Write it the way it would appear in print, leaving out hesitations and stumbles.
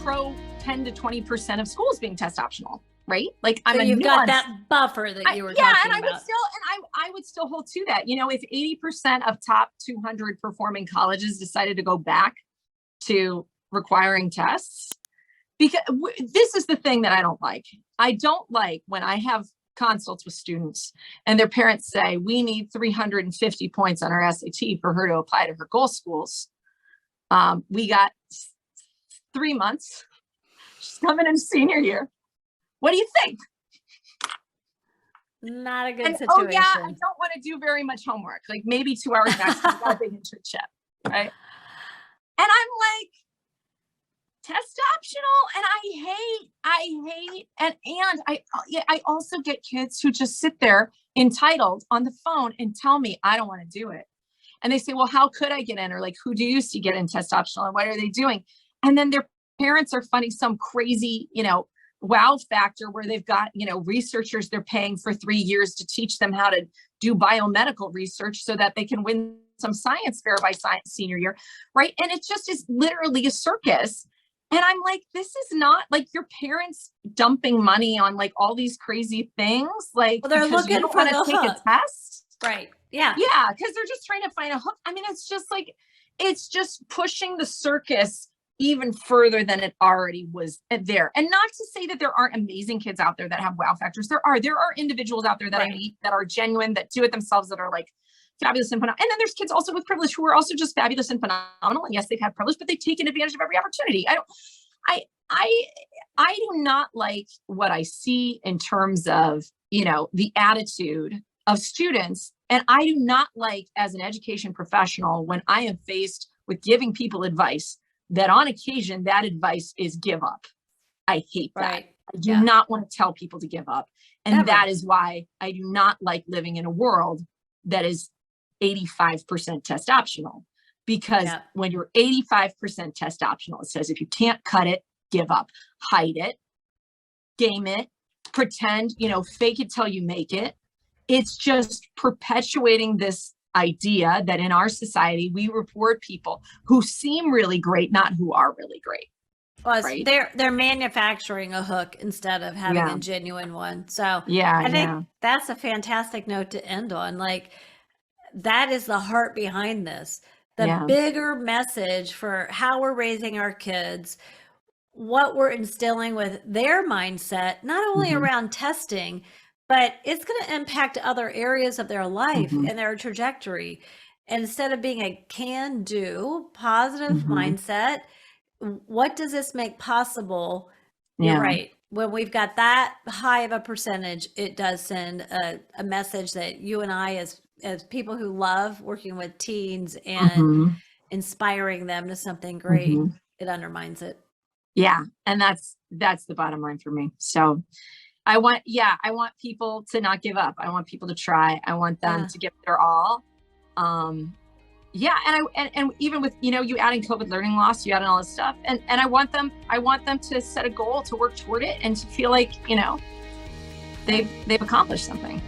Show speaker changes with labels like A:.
A: pro 10 to 20% of schools being test optional, right? Like I'm
B: so you've got that buffer that you were talking about.
A: I would still hold to that. You know, if 80% of top 200 performing colleges decided to go back to requiring tests, because this is the thing that I don't like. I don't like when I have consults with students and their parents say, we need 350 points on our SAT for her to apply to her goal schools. We got 3 months. She's coming in senior year. What do you think?
B: Not a good situation.
A: Oh yeah, I don't want to do very much homework. Like maybe 2 hours max. Got a big internship, right? And I'm like, test optional, and I hate, and I also get kids who just sit there entitled on the phone and tell me I don't want to do it. And they say, well, how could I get in? Or like, who do you see get in test optional and what are they doing? And then their parents are finding some crazy, wow factor where they've got, researchers they're paying for 3 years to teach them how to do biomedical research so that they can win some science fair by senior year, right? And it just is literally a circus. And I'm like, this is not like your parents dumping money on like all these crazy things. Like,
B: well, they're looking for the
A: take a test.
B: Right. Yeah.
A: Yeah. Because they're just trying to find a hook. I mean, it's just pushing the circus even further than it already was there. And not to say that there aren't amazing kids out there that have wow factors. There are individuals out there that I meet that are genuine, that do it themselves, that are like fabulous and phenomenal. And then there's kids also with privilege who are also just fabulous and phenomenal. And yes, they've had privilege, but they've taken advantage of every opportunity. I do not like what I see in terms of, the attitude of students. And I do not like, as an education professional, when I am faced with giving people advice, that on occasion that advice is give up. I hate that.
B: Right.
A: I do not want to tell people to give up. And that is why I do not like living in a world that is 85% test optional, because when you're 85% test optional, it says if you can't cut it, give up, hide it, game it, pretend, fake it till you make it. It's just perpetuating this idea that in our society, we reward people who seem really great, not who are really great.
B: Well, right? They're manufacturing a hook instead of having a genuine one. So I think that's a fantastic note to end on. Like, that is the heart behind this. The bigger message for how we're raising our kids, what we're instilling with their mindset, not only around testing, but it's going to impact other areas of their life and their trajectory. And instead of being a can-do, positive mindset, what does this make possible? You're right. When we've got that high of a percentage, it does send a message that you and I, as people who love working with teens and inspiring them to something great, it undermines it.
A: Yeah. And that's the bottom line for me. So I want people to not give up. I want people to try. I want them to give their all. And even with, you add in COVID learning loss, you add in all this stuff. And I want them to set a goal to work toward it and to feel like, they've accomplished something.